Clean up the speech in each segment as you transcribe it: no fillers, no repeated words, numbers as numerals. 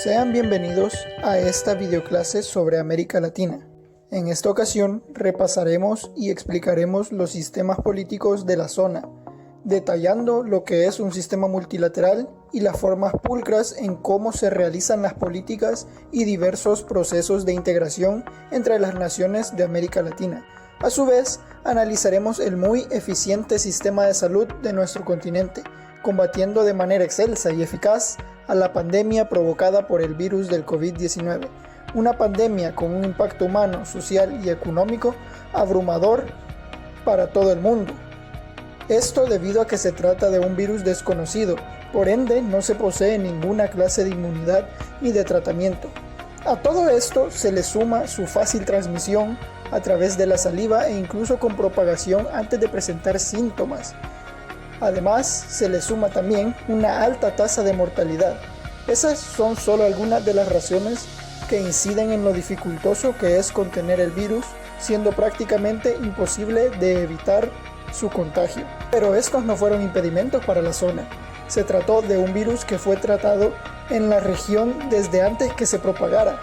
Sean bienvenidos a esta videoclase sobre América Latina. En esta ocasión repasaremos y explicaremos los sistemas políticos de la zona, detallando lo que es un sistema multilateral y las formas pulcras en cómo se realizan las políticas y diversos procesos de integración entre las naciones de América Latina. A su vez, analizaremos el muy eficiente sistema de salud de nuestro continente, combatiendo de manera excelsa y eficaz a la pandemia provocada por el virus del COVID-19, una pandemia con un impacto humano, social y económico abrumador para todo el mundo. Esto debido a que se trata de un virus desconocido, por ende no se posee ninguna clase de inmunidad ni de tratamiento. A todo esto se le suma su fácil transmisión a través de la saliva e incluso con propagación antes de presentar síntomas. Además, se le suma también una alta tasa de mortalidad. Esas son solo algunas de las razones que inciden en lo dificultoso que es contener el virus, siendo prácticamente imposible de evitar su contagio. Pero estos no fueron impedimentos para la zona. Se trató de un virus que fue tratado en la región desde antes que se propagara,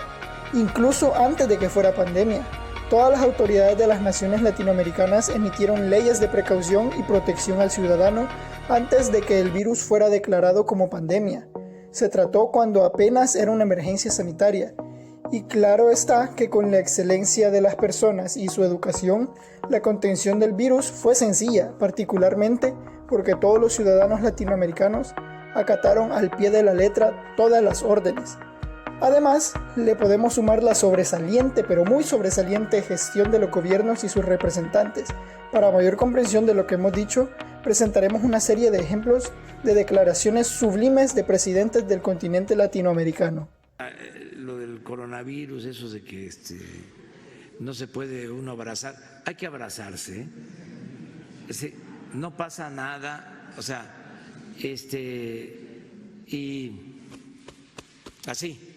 incluso antes de que fuera pandemia. Todas las autoridades de las naciones latinoamericanas emitieron leyes de precaución y protección al ciudadano antes de que el virus fuera declarado como pandemia. Se trató cuando apenas era una emergencia sanitaria. Y claro está que con la excelencia de las personas y su educación, la contención del virus fue sencilla, particularmente porque todos los ciudadanos latinoamericanos acataron al pie de la letra todas las órdenes. Además, le podemos sumar la sobresaliente, pero muy sobresaliente gestión de los gobiernos y sus representantes. Para mayor comprensión de lo que hemos dicho, presentaremos una serie de ejemplos de declaraciones sublimes de presidentes del continente latinoamericano. Lo del coronavirus, eso de que no se puede uno abrazar, hay que abrazarse, no pasa nada, y así.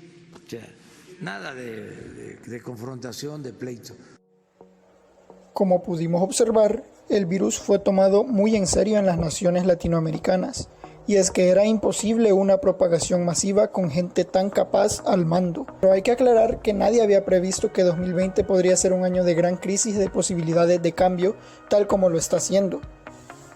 Nada de confrontación, de pleito. Como pudimos observar, el virus fue tomado muy en serio en las naciones latinoamericanas, y es que era imposible una propagación masiva con gente tan capaz al mando. Pero hay que aclarar que nadie había previsto que 2020 podría ser un año de gran crisis de posibilidades de cambio, tal como lo está haciendo.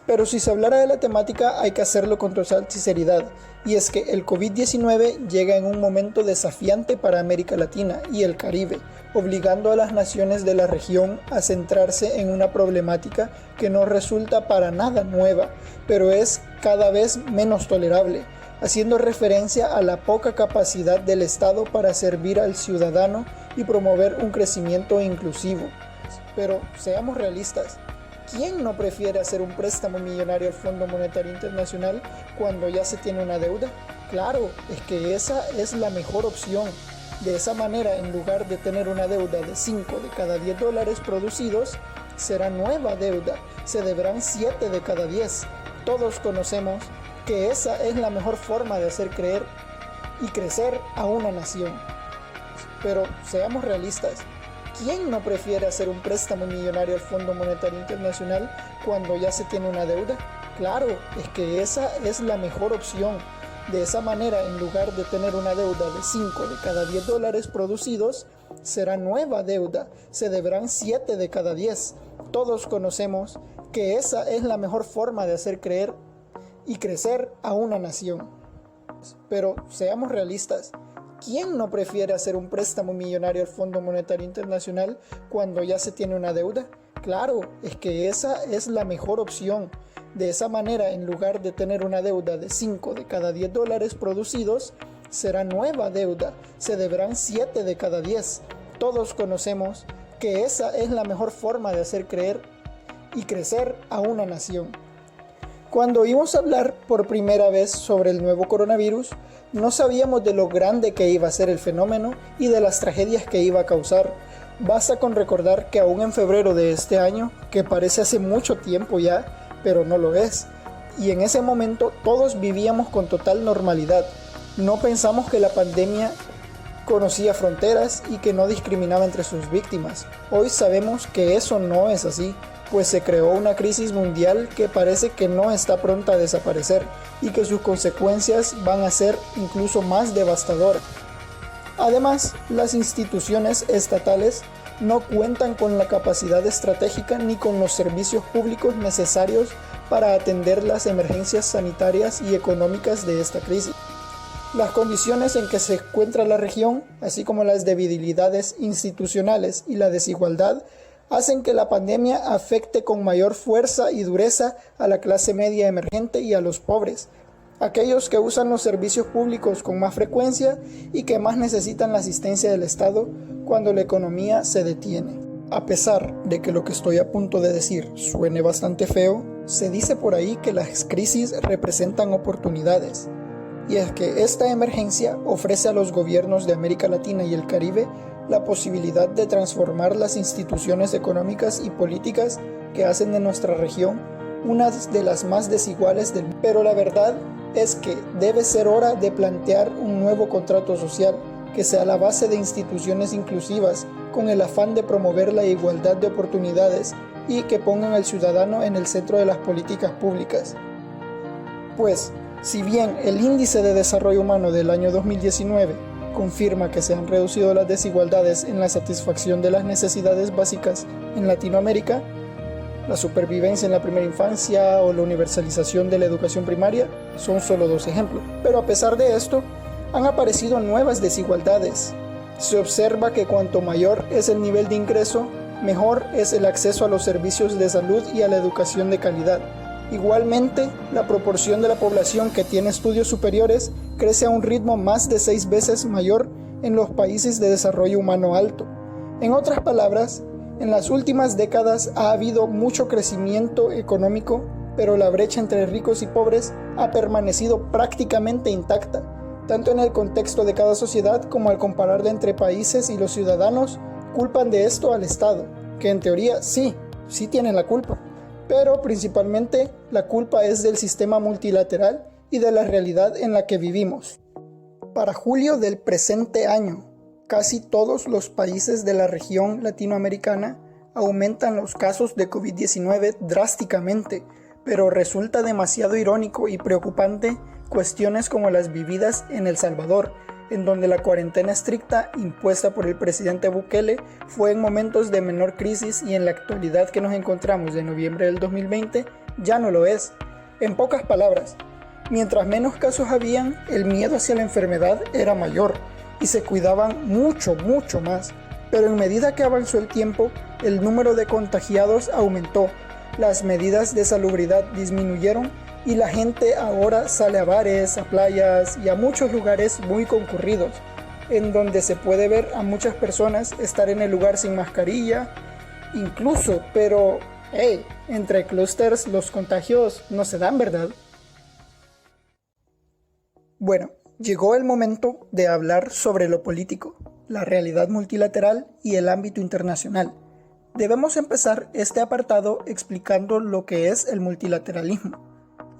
Pero si se hablara de la temática hay que hacerlo con total sinceridad, y es que el COVID-19 llega en un momento desafiante para América Latina y el Caribe, obligando a las naciones de la región a centrarse en una problemática que no resulta para nada nueva, pero es cada vez menos tolerable, haciendo referencia a la poca capacidad del Estado para servir al ciudadano y promover un crecimiento inclusivo. Pero seamos realistas. ¿Quién no prefiere hacer un préstamo millonario al Fondo Monetario Internacional cuando ya se tiene una deuda? Claro, es que esa es la mejor opción. De esa manera, en lugar de tener una deuda de 5 de cada 10 dólares producidos, será nueva deuda, se deberán 7 de cada 10. Todos conocemos que esa es la mejor forma de hacer creer y crecer a una nación. Pero seamos realistas. ¿Quién no prefiere hacer un préstamo millonario al Fondo Monetario Internacional cuando ya se tiene una deuda? Claro, es que esa es la mejor opción. De esa manera, en lugar de tener una deuda de 5 de cada 10 dólares producidos, será nueva deuda, se deberán 7 de cada 10. Todos conocemos que esa es la mejor forma de hacer creer y crecer a una nación. Pero seamos realistas. ¿Quién no prefiere hacer un préstamo millonario al Fondo Monetario Internacional cuando ya se tiene una deuda? Claro, es que esa es la mejor opción. De esa manera, en lugar de tener una deuda de 5 de cada 10 dólares producidos, será nueva deuda, se deberán 7 de cada 10. Todos conocemos que esa es la mejor forma de hacer creer y crecer a una nación. Cuando oímos hablar por primera vez sobre el nuevo coronavirus, no sabíamos de lo grande que iba a ser el fenómeno y de las tragedias que iba a causar. Basta con recordar que aún en febrero de este año, que parece hace mucho tiempo ya, pero no lo es, y en ese momento todos vivíamos con total normalidad. No pensamos que la pandemia conocía fronteras y que no discriminaba entre sus víctimas. Hoy sabemos que eso no es así, pues se creó una crisis mundial que parece que no está pronta a desaparecer y que sus consecuencias van a ser incluso más devastadoras. Además, las instituciones estatales no cuentan con la capacidad estratégica ni con los servicios públicos necesarios para atender las emergencias sanitarias y económicas de esta crisis. Las condiciones en que se encuentra la región, así como las debilidades institucionales y la desigualdad, hacen que la pandemia afecte con mayor fuerza y dureza a la clase media emergente y a los pobres, aquellos que usan los servicios públicos con más frecuencia y que más necesitan la asistencia del Estado cuando la economía se detiene. A pesar de que lo que estoy a punto de decir suene bastante feo, se dice por ahí que las crisis representan oportunidades. Y es que esta emergencia ofrece a los gobiernos de América Latina y el Caribe la posibilidad de transformar las instituciones económicas y políticas que hacen de nuestra región una de las más desiguales del mundo. Pero la verdad es que debe ser hora de plantear un nuevo contrato social que sea la base de instituciones inclusivas con el afán de promover la igualdad de oportunidades y que pongan al ciudadano en el centro de las políticas públicas. Pues, si bien el Índice de Desarrollo Humano del año 2019 confirma que se han reducido las desigualdades en la satisfacción de las necesidades básicas en Latinoamérica, la supervivencia en la primera infancia o la universalización de la educación primaria son solo 2 ejemplos. Pero a pesar de esto, han aparecido nuevas desigualdades. Se observa que cuanto mayor es el nivel de ingreso, mejor es el acceso a los servicios de salud y a la educación de calidad. Igualmente, la proporción de la población que tiene estudios superiores crece a un ritmo más de 6 veces mayor en los países de desarrollo humano alto. En otras palabras, en las últimas décadas ha habido mucho crecimiento económico, pero la brecha entre ricos y pobres ha permanecido prácticamente intacta, tanto en el contexto de cada sociedad como al compararla entre países, y los ciudadanos culpan de esto al Estado, que en teoría sí tienen la culpa. Pero principalmente la culpa es del sistema multilateral y de la realidad en la que vivimos. Para julio del presente año, casi todos los países de la región latinoamericana aumentan los casos de COVID-19 drásticamente, pero resulta demasiado irónico y preocupante cuestiones como las vividas en El Salvador, en donde la cuarentena estricta impuesta por el presidente Bukele fue en momentos de menor crisis, y en la actualidad que nos encontramos de noviembre del 2020 ya no lo es. En pocas palabras, mientras menos casos habían, el miedo hacia la enfermedad era mayor y se cuidaban mucho más. Pero en medida que avanzó el tiempo, el número de contagiados aumentó, las medidas de salubridad disminuyeron y la gente ahora sale a bares, a playas y a muchos lugares muy concurridos, en donde se puede ver a muchas personas estar en el lugar sin mascarilla, incluso, pero entre clústers los contagios no se dan, ¿verdad? Bueno, llegó el momento de hablar sobre lo político, la realidad multilateral y el ámbito internacional. Debemos empezar este apartado explicando lo que es el multilateralismo.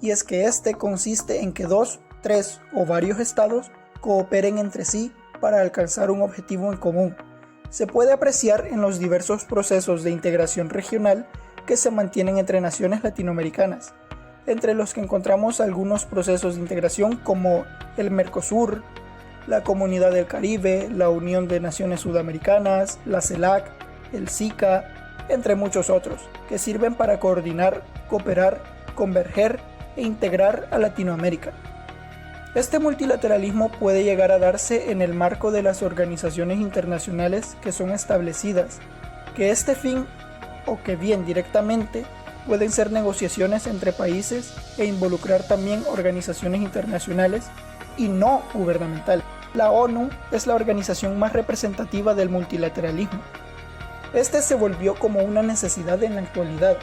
Y es que este consiste en que 2, 3 o varios estados cooperen entre sí para alcanzar un objetivo en común. Se puede apreciar en los diversos procesos de integración regional que se mantienen entre naciones latinoamericanas, entre los que encontramos algunos procesos de integración como el Mercosur, la Comunidad del Caribe, la Unión de Naciones Sudamericanas, la CELAC, el SICA, entre muchos otros, que sirven para coordinar, cooperar, converger e integrar a Latinoamérica. Este multilateralismo puede llegar a darse en el marco de las organizaciones internacionales que son establecidas, que este fin, o que bien directamente, pueden ser negociaciones entre países e involucrar también organizaciones internacionales y no gubernamentales. La ONU es la organización más representativa del multilateralismo. Este se volvió como una necesidad en la actualidad,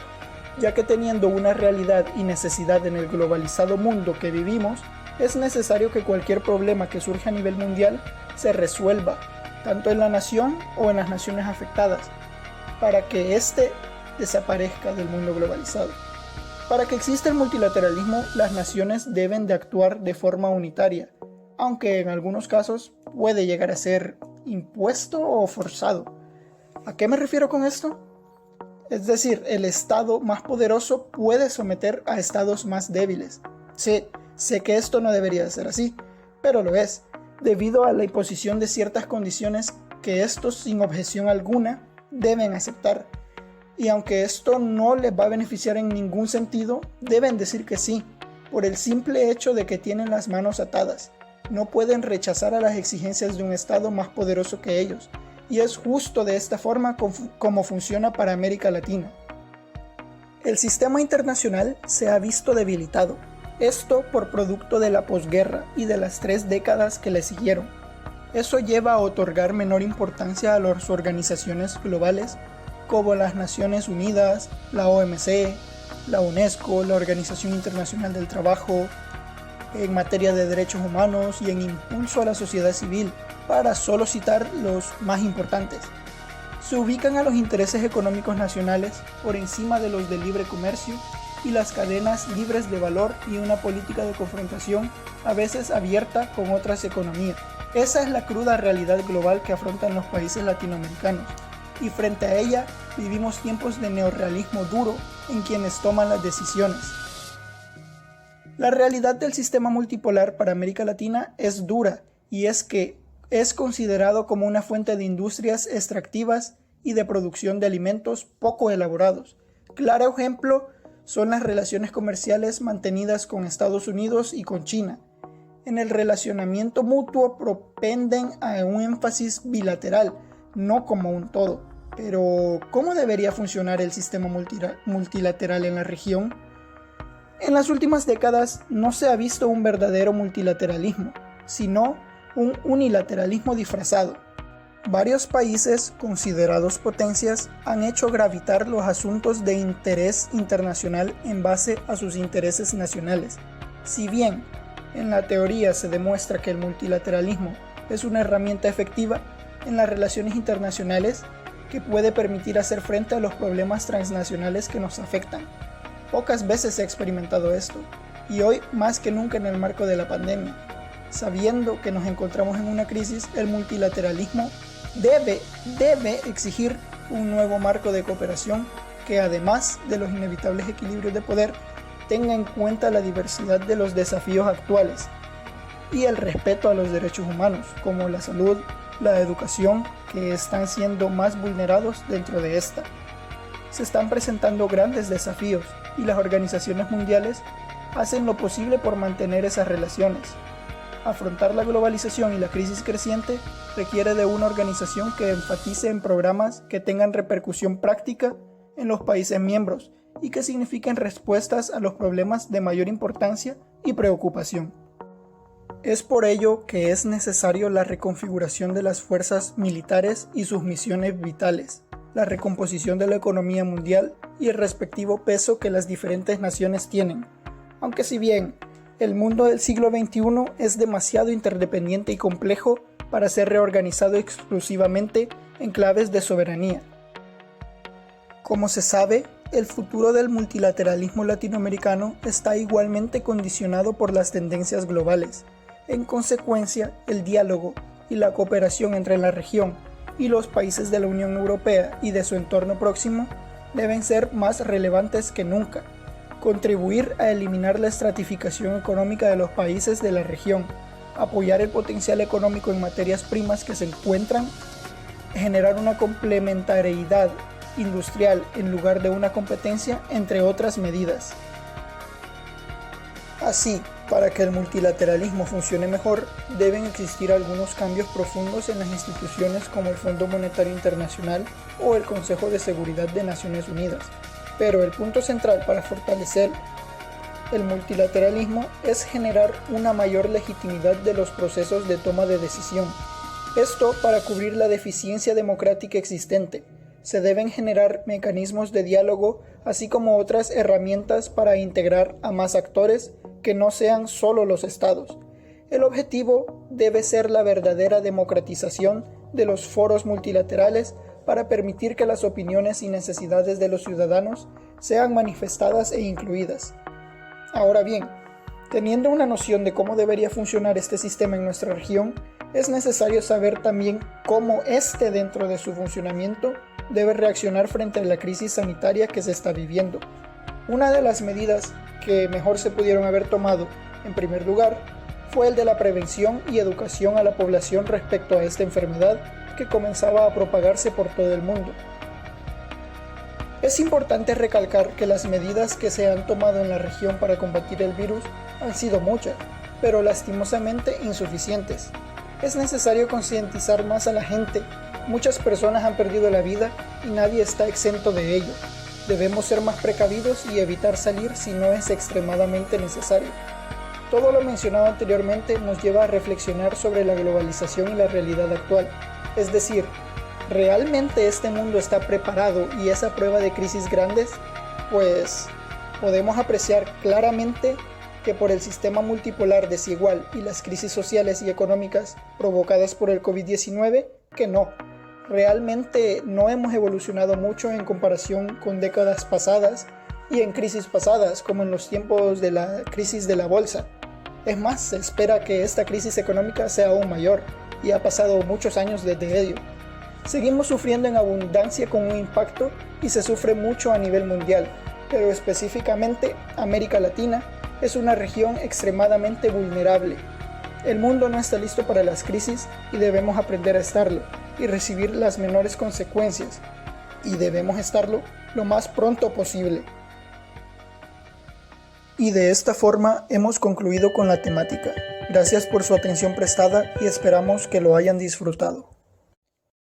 ya que teniendo una realidad y necesidad en el globalizado mundo que vivimos, es necesario que cualquier problema que surja a nivel mundial se resuelva, tanto en la nación o en las naciones afectadas, para que éste desaparezca del mundo globalizado. Para que exista el multilateralismo, las naciones deben de actuar de forma unitaria, aunque en algunos casos puede llegar a ser impuesto o forzado. ¿A qué me refiero con esto? Es decir, el estado más poderoso puede someter a estados más débiles. Sí, sé que esto no debería ser así, pero lo es. debido a la imposición de ciertas condiciones que estos, sin objeción alguna, deben aceptar. Y aunque esto no les va a beneficiar en ningún sentido, deben decir que sí, por el simple hecho de que tienen las manos atadas. No pueden rechazar a las exigencias de un Estado más poderoso que ellos, y es justo de esta forma como funciona para América Latina. El sistema internacional se ha visto debilitado, esto por producto de la posguerra y de las 3 décadas que le siguieron. Eso lleva a otorgar menor importancia a las organizaciones globales como las Naciones Unidas, la OMC, la UNESCO, la Organización Internacional del Trabajo, en materia de derechos humanos y en impulso a la sociedad civil, para solo citar los más importantes. Se ubican a los intereses económicos nacionales por encima de los de libre comercio y las cadenas libres de valor y una política de confrontación a veces abierta con otras economías. Esa es la cruda realidad global que afrontan los países latinoamericanos, y frente a ella vivimos tiempos de neorrealismo duro en quienes toman las decisiones. La realidad del sistema multipolar para América Latina es dura, y es que es considerado como una fuente de industrias extractivas y de producción de alimentos poco elaborados. Claro ejemplo son las relaciones comerciales mantenidas con Estados Unidos y con China. En el relacionamiento mutuo propenden a un énfasis bilateral, no como un todo. Pero, ¿cómo debería funcionar el sistema multilateral en la región? En las últimas décadas no se ha visto un verdadero multilateralismo, sino un unilateralismo disfrazado. Varios países considerados potencias han hecho gravitar los asuntos de interés internacional en base a sus intereses nacionales. Si bien en la teoría se demuestra que el multilateralismo es una herramienta efectiva en las relaciones internacionales que puede permitir hacer frente a los problemas transnacionales que nos afectan. Pocas veces se ha experimentado esto, y hoy más que nunca en el marco de la pandemia. Sabiendo que nos encontramos en una crisis, el multilateralismo debe exigir un nuevo marco de cooperación que, además de los inevitables equilibrios de poder, tenga en cuenta la diversidad de los desafíos actuales y el respeto a los derechos humanos, como la salud, la educación, que están siendo más vulnerados dentro de esta. Se están presentando grandes desafíos y las organizaciones mundiales hacen lo posible por mantener esas relaciones. Afrontar la globalización y la crisis creciente requiere de una organización que enfatice en programas que tengan repercusión práctica en los países miembros y que signifiquen respuestas a los problemas de mayor importancia y preocupación. Es por ello que es necesario la reconfiguración de las fuerzas militares y sus misiones vitales, la recomposición de la economía mundial y el respectivo peso que las diferentes naciones tienen. Aunque si bien el mundo del siglo XXI es demasiado interdependiente y complejo para ser reorganizado exclusivamente en claves de soberanía. Como se sabe, el futuro del multilateralismo latinoamericano está igualmente condicionado por las tendencias globales. En consecuencia, el diálogo y la cooperación entre la región y los países de la Unión Europea y de su entorno próximo deben ser más relevantes que nunca. Contribuir a eliminar la estratificación económica de los países de la región, apoyar el potencial económico en materias primas que se encuentran, generar una complementariedad industrial en lugar de una competencia, entre otras medidas. Así, para que el multilateralismo funcione mejor, deben existir algunos cambios profundos en las instituciones como el Fondo Monetario Internacional o el Consejo de Seguridad de Naciones Unidas. Pero el punto central para fortalecer el multilateralismo es generar una mayor legitimidad de los procesos de toma de decisión. Esto para cubrir la deficiencia democrática existente. Se deben generar mecanismos de diálogo, así como otras herramientas para integrar a más actores que no sean solo los estados. El objetivo debe ser la verdadera democratización de los foros multilaterales para permitir que las opiniones y necesidades de los ciudadanos sean manifestadas e incluidas. Ahora bien, teniendo una noción de cómo debería funcionar este sistema en nuestra región, es necesario saber también cómo éste, dentro de su funcionamiento, debe reaccionar frente a la crisis sanitaria que se está viviendo. Una de las medidas que mejor se pudieron haber tomado, en primer lugar, fue el de la prevención y educación a la población respecto a esta enfermedad que comenzaba a propagarse por todo el mundo. Es importante recalcar que las medidas que se han tomado en la región para combatir el virus han sido muchas, pero lastimosamente insuficientes. Es necesario concientizar más a la gente. Muchas personas han perdido la vida y nadie está exento de ello. Debemos ser más precavidos y evitar salir si no es extremadamente necesario. Todo lo mencionado anteriormente nos lleva a reflexionar sobre la globalización y la realidad actual. Es decir, ¿realmente este mundo está preparado y es a prueba de crisis grandes? Pues podemos apreciar claramente que por el sistema multipolar desigual y las crisis sociales y económicas provocadas por el COVID-19, que no. Realmente no hemos evolucionado mucho en comparación con décadas pasadas y en crisis pasadas, como en los tiempos de la crisis de la bolsa. Es más, se espera que esta crisis económica sea aún mayor, y ha pasado muchos años desde ello. Seguimos sufriendo en abundancia con un impacto y se sufre mucho a nivel mundial, pero específicamente América Latina es una región extremadamente vulnerable. El mundo no está listo para las crisis y debemos aprender a estarlo y recibir las menores consecuencias, y debemos estarlo lo más pronto posible. Y de esta forma hemos concluido con la temática. Gracias por su atención prestada y esperamos que lo hayan disfrutado.